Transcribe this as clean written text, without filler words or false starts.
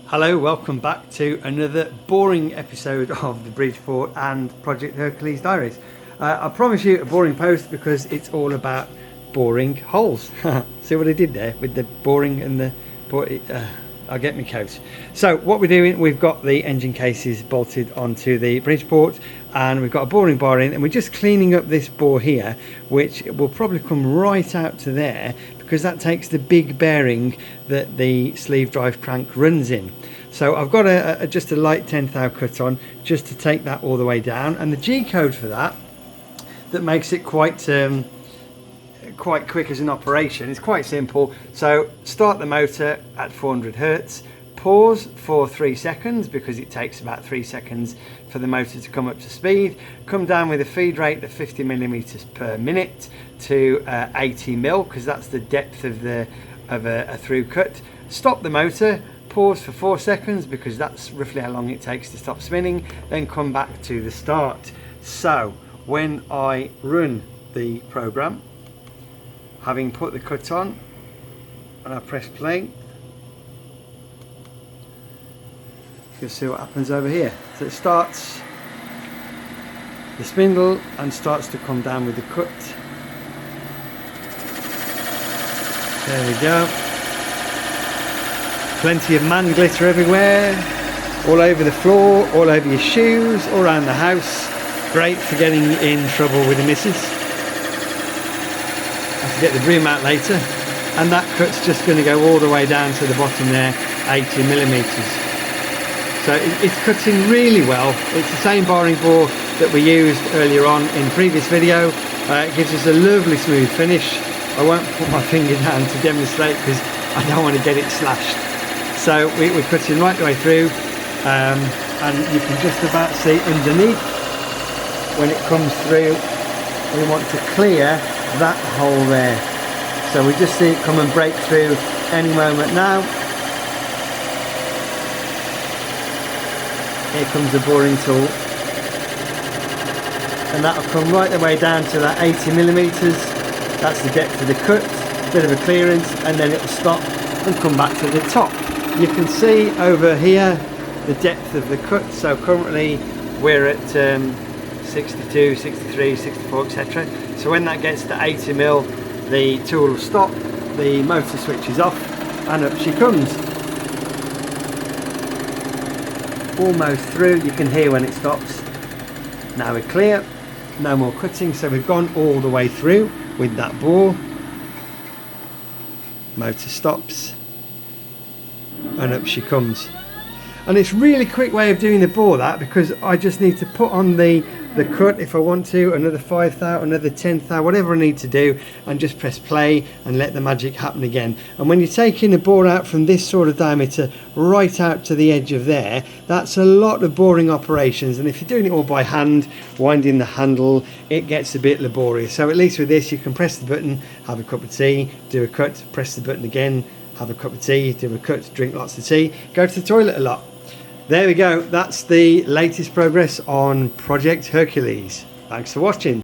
Hello, welcome back to another boring episode of the Bridgeport and Project Hercules Diaries. I promise you a boring post because it's all about boring holes. See what I did there with the boring and the... I'll get my coat. So what we're doing, we've got the engine cases bolted onto the Bridgeport and we've got a boring bar in, and we're just cleaning up this bore here, which will probably come right out to there because that takes the big bearing that the sleeve drive crank runs in. So I've got just a light 10th thou cut on just to take that all the way down, and the G-code for that makes it quite quick as an operation. It's quite simple. So start the motor at 400 Hertz, pause for 3 seconds because it takes about 3 seconds for the motor to come up to speed, come down with a feed rate of 50 millimeters per minute to 80 mil because that's the depth of a through cut. Stop the motor, pause for 4 seconds because that's roughly how long it takes to stop spinning, then come back to the start. So when I run the program, having put the cut on, and I press play, you'll see what happens over here. So it starts the spindle and starts to come down with the cut. There we go. Plenty of man glitter everywhere, all over the floor, all over your shoes, all around the house. Great for getting in trouble with the missus. I have to get the broom out later. And that cut's just going to go all the way down to the bottom there, 80 millimeters. So it's cutting really well. It's the same boring bore that we used earlier on in the previous video. It gives us a lovely smooth finish. I won't put my finger down to demonstrate because I don't want to get it slashed. So we're cutting right the way through, and you can just about see underneath when it comes through. We want to clear that hole there. So we just see it come and break through any moment now. Here comes the boring tool, and that will come right the way down to that 80 millimeters. That's the depth of the cut, bit of a clearance, and then it will stop and come back to the top. You can see over here the depth of the cut. So currently we're at 62, 63, 64, etc. So when that gets to 80 mil, the tool will stop, the motor switches off, and up she comes. Almost through, you can hear when it stops. Now we're clear, no more cutting, so we've gone all the way through with that bore. Motor stops, and up she comes. And it's really quick way of doing the bore, that, because I just need to put on the cut if I want to, another 5 thou, another 10 thou, whatever I need to do, and just press play and let the magic happen again. And when you're taking the bore out from this sort of diameter right out to the edge of there, that's a lot of boring operations, and if you're doing it all by hand, winding the handle, it gets a bit laborious. So at least with this you can press the button, have a cup of tea, do a cut, press the button again, have a cup of tea, do a cut, drink lots of tea, go to the toilet a lot. There we go, that's the latest progress on Project Hercules. Thanks for watching.